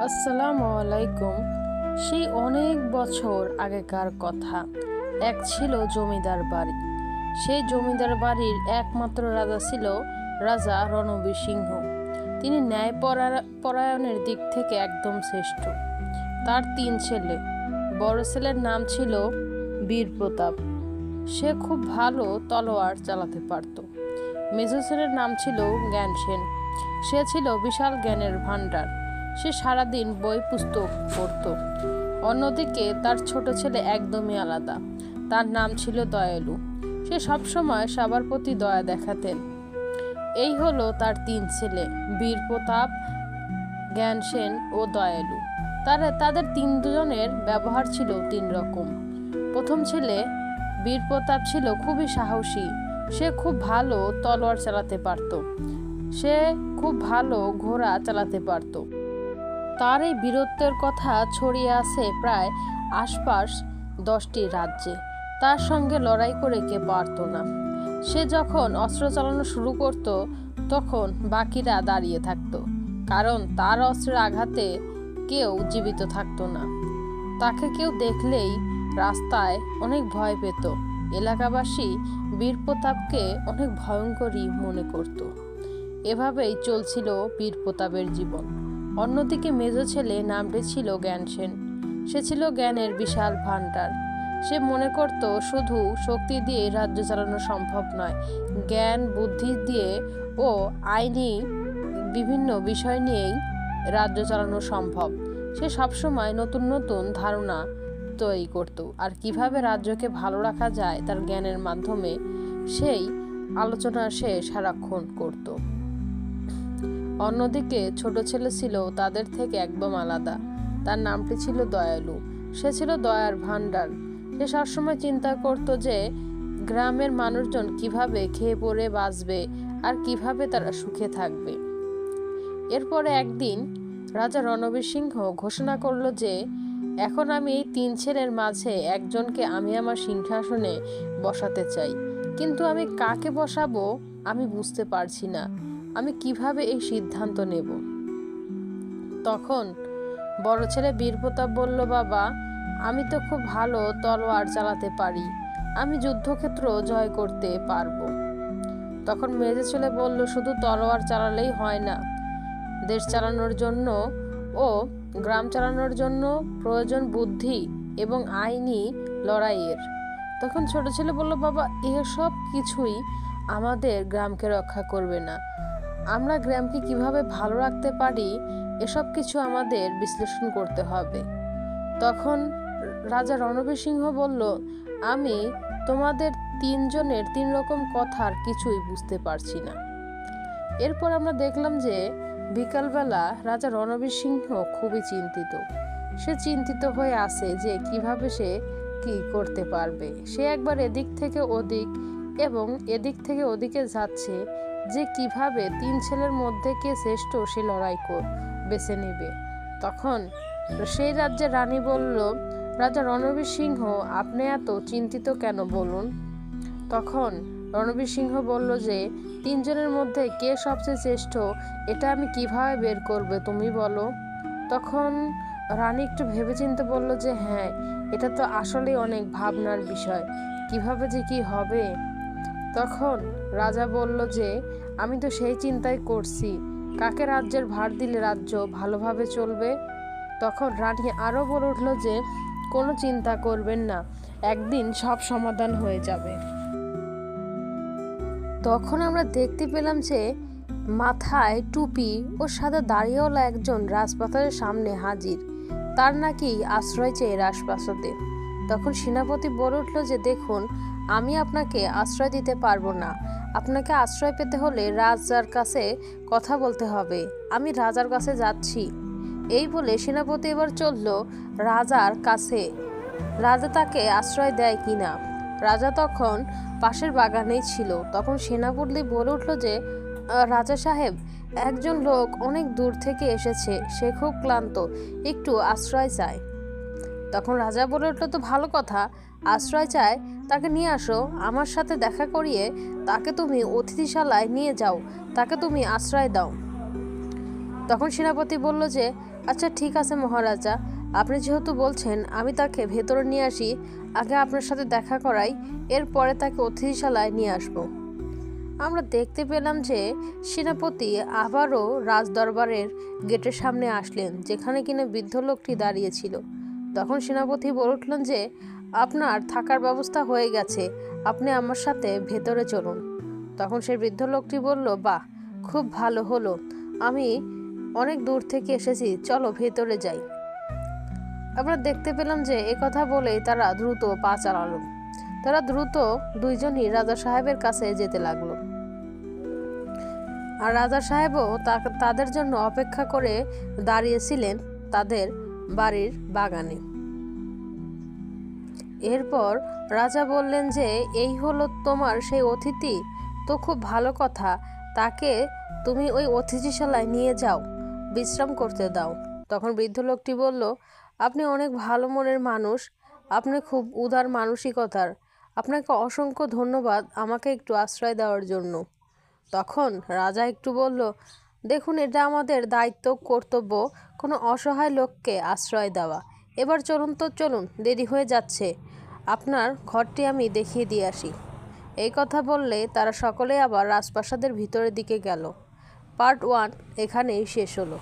আসসালামু আলাইকুম। সেই অনেক বছর আগেকার কথা। এক ছিল জমিদার বাড়ি। সেই জমিদার বাড়ির একমাত্র রাজা ছিল রাজা রণবীর সিংহ। তিনি পরায়ণের দিক থেকে একদম শ্রেষ্ঠ। তার 3 ছেলে। বড় ছেলের নাম ছিল বীর প্রতাপ। সে খুব ভালো তলোয়ার চালাতে পারত। মেজো ছেলের নাম ছিল জ্ঞানসেন। সে ছিল বিশাল জ্ঞানের ভাণ্ডার। সে সারাদিন বই পুস্তক পড়ত। অন্যদিকে তার ছোট ছেলে একদমই আলাদা। তার নাম ছিল দয়ালু। সে সবসময় সবার প্রতি দয়া দেখাতেন। এই হলো তার 3 ছেলে, বীর প্রতাপ, জ্ঞানসেন ও দয়ালু। তাদের দুজনের ব্যবহার ছিল 3 রকম। প্রথম ছেলে বীর প্রতাপ ছিল খুবই সাহসী। সে খুব ভালো তলোয়ার চালাতে পারত। সে খুব ভালো ঘোড়া চালাতে পারত। তার এই বীরত্বের কথা ছড়িয়ে আছে প্রায় আশপাশ 10টি রাজ্যে। তার সঙ্গে লড়াই করে কে পারত না। সে যখন অস্ত্র চালানো শুরু করত তখন বাকিরা দাঁড়িয়ে থাকত, কারণ তার অস্ত্রের আঘাতে কেউ জীবিত থাকতো না। তাকে কেউ দেখলেই রাস্তায় অনেক ভয় পেত। এলাকাবাসী বীর প্রতাপকে অনেক ভয়ঙ্করই মনে করত। এভাবেই চলছিল বীর প্রতাপের জীবন। অন্যদিকে মেজো ছেলে নামটি ছিল জ্ঞানসেন। সে ছিল জ্ঞানের বিশাল ভাণ্ডার। সে মনে করত শুধু শক্তি দিয়ে রাজ্য চালানো সম্ভব নয়, জ্ঞান বুদ্ধি দিয়ে ও আইনি বিভিন্ন বিষয় নিয়েই রাজ্য চালানো সম্ভব। সে সবসময় নতুন নতুন ধারণা তৈরি করত, আর কিভাবে রাজ্যকে ভালো রাখা যায় তার জ্ঞানের মাধ্যমে সেই আলোচনা সে সারাক্ষণ করত। অন্যদিকে ছোট ছেলে ছিল তাদের থেকে একদম আলাদা। তার নামটি ছিল দয়ালু। সে ছিল দয়ার ভাণ্ডার। সে সবসময় চিন্তা করত যে গ্রামের মানুষজন কিভাবে খেয়ে পরে বাঁচবে আর কিভাবে তারা সুখে থাকবে। এরপরে একদিন রাজা রণবীর সিংহ ঘোষণা করল যে এখন আমি এই 3 ছেলের মাঝে একজনকে আমি আমার সিংহাসনে বসাতে চাই, কিন্তু আমি কাকে বসাবো আমি বুঝতে পারছি না। আমি কিভাবে এই সিদ্ধান্ত নেব? তখন বড় ছেলে বীর প্রতাপ বলল, বাবা, আমি তো খুব ভালো তলোয়ার চালাতে পারি, আমি যুদ্ধক্ষেত্র জয় করতে পারবো। তখন মেজো ছেলে বলল, শুধু তলোয়ার চালালেই হয় না, দেশ চালানোর জন্য ও গ্রাম চালানোর জন্য প্রয়োজন বুদ্ধি এবং আইনি লড়াইয়ের। তখন ছোট ছেলে বলল, বাবা, এসব কিছুই আমাদের গ্রামকে রক্ষা করবে না। আমরা গ্রামকে কিভাবে ভালো রাখতে পারি এসব কিছু আমাদের বিশ্লেষণ করতে হবে। তখন রাজা রণবীর সিংহ বলল, আমি তোমাদের 3 জনের 3 রকম কথার কিছুই বুঝতে পারছি না। এরপর আমরা দেখলাম যে বিকালবেলা রাজা রণবীর সিংহ খুবই চিন্তিত। সে চিন্তিত হয়ে আছে যে কিভাবে সে কি করতে পারবে। সে একবার এদিক থেকে ওদিক এবং এদিক থেকে ওদিকে যাচ্ছে যে কিভাবে 3 ছেলের মধ্যে কে শ্রেষ্ঠ সে লড়াই বেছে নেবে। তখন সেই রাজ্যের রানী বলল, রাজা রণবীর সিংহ, আপনি এত চিন্তিত কেন বলুন? তখন রণবীর সিংহ বলল যে 3 জনের মধ্যে কে সবচেয়ে শ্রেষ্ঠ এটা আমি কিভাবে বের করবে, তুমি বলো। তখন রানী একটু ভেবেচিন্তে বলল যে হ্যাঁ, এটা তো আসলেই অনেক ভাবনার বিষয়, কিভাবে যে কি হবে। তখন রাজা বলল যে আমি তো সেই চিন্তাই করছি, কাকে রাজ্যের ভার দিলে রাজ্য ভালোভাবে চলবে। তখন রানী আরও বলে উঠল যে কোনো চিন্তা করবেন না, একদিন সব সমাধান হয়ে যাবে। তখন আমরা দেখতে পেলাম যে মাথায় টুপি ও সাদা দাড়িওয়ালা একজন রাজপ্রাসাদের সামনে হাজির। তার নাকি আশ্রয় চেয়ে রাজপ্রাসাদে। তখন সেনাপতি বলে উঠল যে দেখুন, আমি আপনাকে আশ্রয় দিতে পারবো না। আপনাকে আশ্রয় পেতে হলে রাজার কাছে কথা বলতে হবে। আমি রাজার কাছে যাচ্ছি। এই বলে সেনাপতি এবার চলল রাজার কাছে। রাজা তাকে আশ্রয় দেয় কিনা। রাজা তখন পাশের বাগানেই ছিল। তখন সেনাপতি বলে উঠল যে রাজা সাহেব, একজন লোক অনেক দূর থেকে এসেছে, সে খুব ক্লান্ত, একটু আশ্রয় চায়। তখন রাজা বলে উঠল, তো ভালো কথা, আশ্রয় চায়, তাকে নিয়ে আসো, আমার সাথে দেখা করিয়ে তাকে তুমি অতিথিশালায় নিয়ে যাও, তাকে তুমি আশ্রয় দাও। তখন সেনাপতি বলল যে আচ্ছা ঠিক আছে মহারাজা, আপনি যেহেতু বলছেন আমি তাকে ভেতরে নিয়ে আসি, আগে আপনার সাথে দেখা করাই, এরপরে তাকে অতিথিশালায় নিয়ে আসব। আমরা দেখতে পেলাম যে সেনাপতি আবারও রাজদরবারের গেটের সামনে আসলেন, যেখানে কিনা বৃদ্ধ লোকটি দাঁড়িয়েছিল। তখন সেনাপতি বলে উঠলেন যে আপনার থাকার ব্যবস্থা হয়ে গেছে, আপনি আমার সাথে ভেতরে চলুন। তখন সেই বৃদ্ধ লোকটি বলল, বাহ, খুব ভালো হলো, আমি অনেক দূর থেকে এসেছি, চলো ভেতরে যাই। আমরা দেখতে পেলাম যে কথা বলেই তারা দ্রুত পা চালালো। তারা দ্রুত দুইজনই রাজা সাহেবের কাছে যেতে লাগলো। আর রাজা সাহেবও তাদের জন্য অপেক্ষা করে দাঁড়িয়েছিলেন তাদের বাড়ির বাগানে। এরপর রাজা বললেন যে এই হলো তোমার সেই অতিথি, তো খুব ভালো কথা, তাকে তুমি ওই অতিথিশালায় নিয়ে যাও, বিশ্রাম করতে দাও। তখন বৃদ্ধ লোকটি বলল, আপনি অনেক ভালো মনের মানুষ, আপনি খুব উদার মানসিকতার, আপনাকে অসংখ্য ধন্যবাদ আমাকে একটু আশ্রয় দেওয়ার জন্য। তখন রাজা একটু বলল, দেখুন, এটা আমাদের দায়িত্ব কর্তব্য কোনো অসহায় লোককে আশ্রয় দেওয়া। এবার চলুন তো, চলুন, দেরি হয়ে যাচ্ছে, আপনার ঘরটি আমি দেখিয়ে দিয়ে আসি। এই কথা বললে তারা সকলেই আবার রাজপ্রাসাদের ভিতরের দিকে গেল। পার্ট 1 এখানেই শেষ হলো।